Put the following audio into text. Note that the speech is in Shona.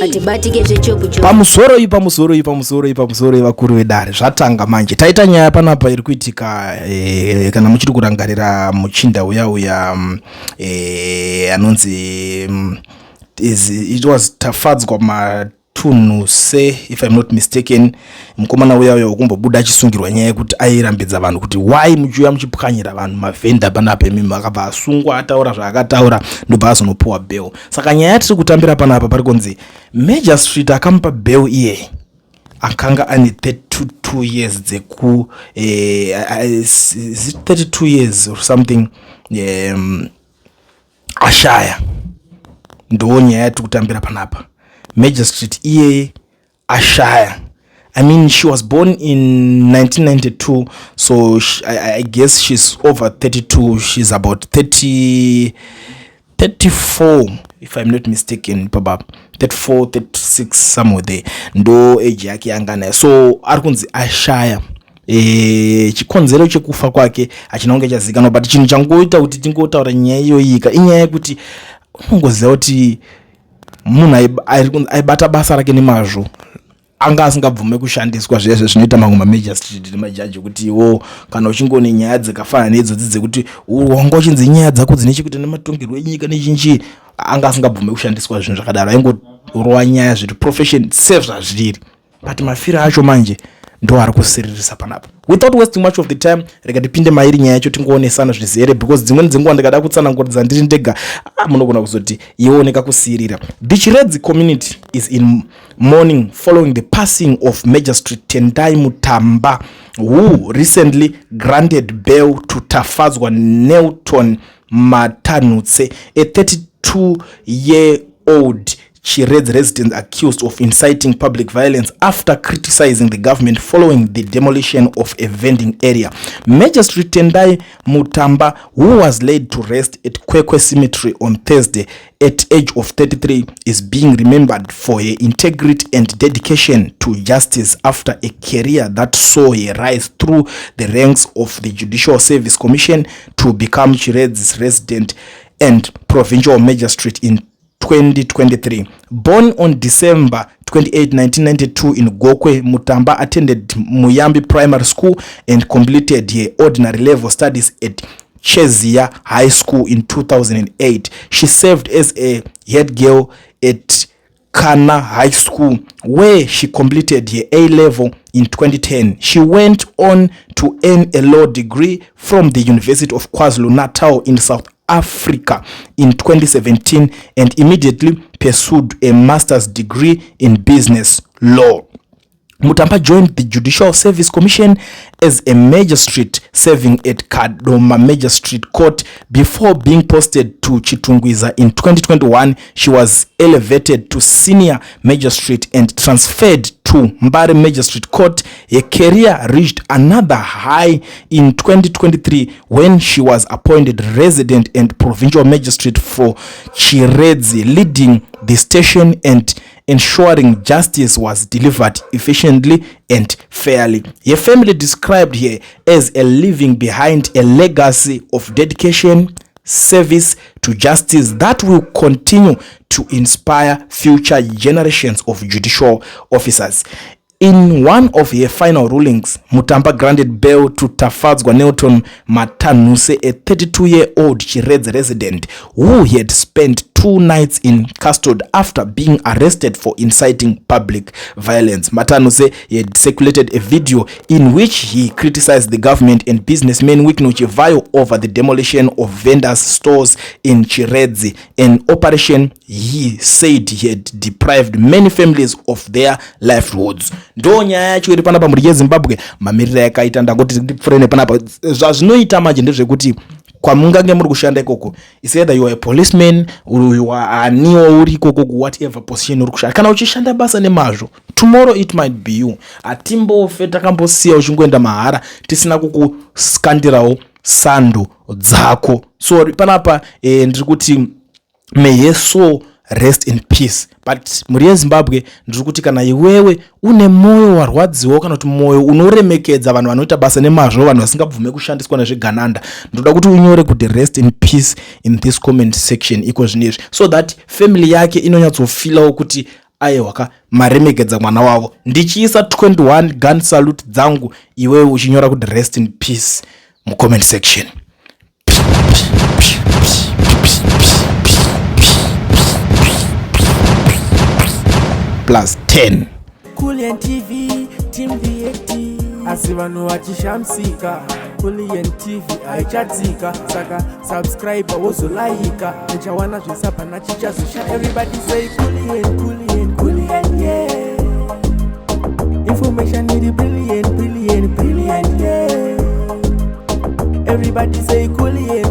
atibatike zvechopu pamusoro vakuru vedare zvatanga manje. Taita nyaya panapa iri kuitika kana muchiri kurangarira muchinda uya anonzi it was Tafadzwa matunuse if I'm not mistaken. Mukomana uya ukumbobuda achisungirwa nyaya yekuti airambidza vanhu kuti why muchiuya muchipwanyira vanhu mavhenda panapa mimi akabva asungwa ataura zvaakataura ndobva azonopuwa bail. Saka nyaya yatiri kutambira panapa pari kunzi Magistrate akamupa bail iye akanga ane 32 years dzeku 32 years or something ashaya. Ndo nyaya yatiri kutambira panapa. Magistrate iye ashaya. I mean, she was born in 1992, so I guess she's over 32. She's about 34, if I'm not mistaken, probably 34, 36, somewhere there. Ndo age yake yangana. So arikunzi ashaya. Chikonzero chekufa kwake achinonge chazikanwa, but chinhu changoita kuti tingotaura nyaya iyoyika inyaya yekuti unongoziva kuti munhu aibata basa rake nemazvo anga asingabvume kushandiswa zvese zvinoita mamwe mamagistrate nemajaji kuti iwo kana uchingone nyaya dzakafanana nedzodzi dzekuti wanga uchinzi nyaya dzako dzine chekuita nematongerwo enyika nechinchi anga asingabvume kushandiswa zvinhu zvakadaro, aingorova nyaya zviri profession safe zvazviri, but mafiro acho manje ndo ari kusiririsa panapa. Without wasting much of the time, rega tipinde mairi nyaya yacho tingoonesana zvizere, because dzimweni dzenguva ndikada kutsananguridza ndiri ndega munogona kuzoti yooneka kusirira. The Chiredzi community is in mourning following the passing of Magistrate Tendai Mutamba, who recently granted bail to Tafadzwa Nelton Matanutse, a 32-year-old Chiredzi resident accused of inciting public violence after criticizing the government following the demolition of a vending area. Magistrate Tendai Mutamba, who was laid to rest at Kwekwe Cemetery on Thursday at age of 33, is being remembered for her integrity and dedication to justice after a career that saw her rise through the ranks of the Judicial Service Commission to become Chiredzi's resident and provincial magistrate in 2023. Born on December 28, 1992 in Gokwe, Mutamba attended Muyambi Primary School and completed her ordinary level studies at Chezia High School in 2008. She served as a head girl at Kana High School, where she completed her A-level in 2010. She went on to earn a law degree from the University of KwaZulu-Natal in South Africa in 2017 and immediately pursued a master's degree in business law. Mutamba joined the Judicial Service Commission as a magistrate serving at Kadoma Magistrate Court before being posted to Chitungwiza in 2021. She was elevated to senior magistrate and transferred to Mbare Magistrate Court. Her career reached another high in 2023 when she was appointed resident and provincial magistrate for Chiredzi, leading the station and ensuring justice was delivered efficiently and fairly. Her family described her as a leaving behind a legacy of dedication, service to justice that will continue to inspire future generations of judicial officers. In one of her final rulings, Mutamba granted bail to Tafadzwa Nelton Matanuse, a 32-year-old Chiredzi resident who had spent 2 nights in custody after being arrested for inciting public violence. Matanuse had circulated a video in which he criticized the government and businessmen Wiknuchivayo over the demolition of vendors' stores in Chiredzi, an operation he said he had deprived many families of their livelihoods. Ndo nyaya yacho iri panapa muri yeZimbabwe mamirira yakaita ndangoti ndipfurene panapa zvazvinoita manje ndezvekuti kwamungange muri kushanda ikoko, is either you are a policeman or you are aniwo uri ikoko whatever position uri kushanda, kana uchishanda basa nemazvo, tomorrow it might be you. Atimbofe takambosiya uchingoenda mahara tisina kukuskandirawo sando dzako. So panapa ndiri kuti may her soul rest in peace. But muri yeZimbabwe ndiri kuti kana iwewe une moyo warwadziwa kana kuti moyo unoremekedza vanhu vanoita basa nemazvo, vanhu vasingabvume kushandiswa nezvegananda, ndoda kuti unyore kuti rest in peace in this comment section iko zvinezvi, so that family yake inonyatsofeelawo kuti aiwaka maremegedza mwana wavo. Ndichiisa 21 gun salute dzangu, iwewe uchinyora kuti rest in peace mucomment section. +10 Kulian TV Team VAT asi vanhu vachishamsika. Kulian TV aichatsika, saka subscribe wozolaika, nechawana zvisapana chichazosha. Everybody say Kulian, Kulian, Kulian, yeah. Information need brilliant, brilliant, brilliant, yeah. Everybody say Kulian.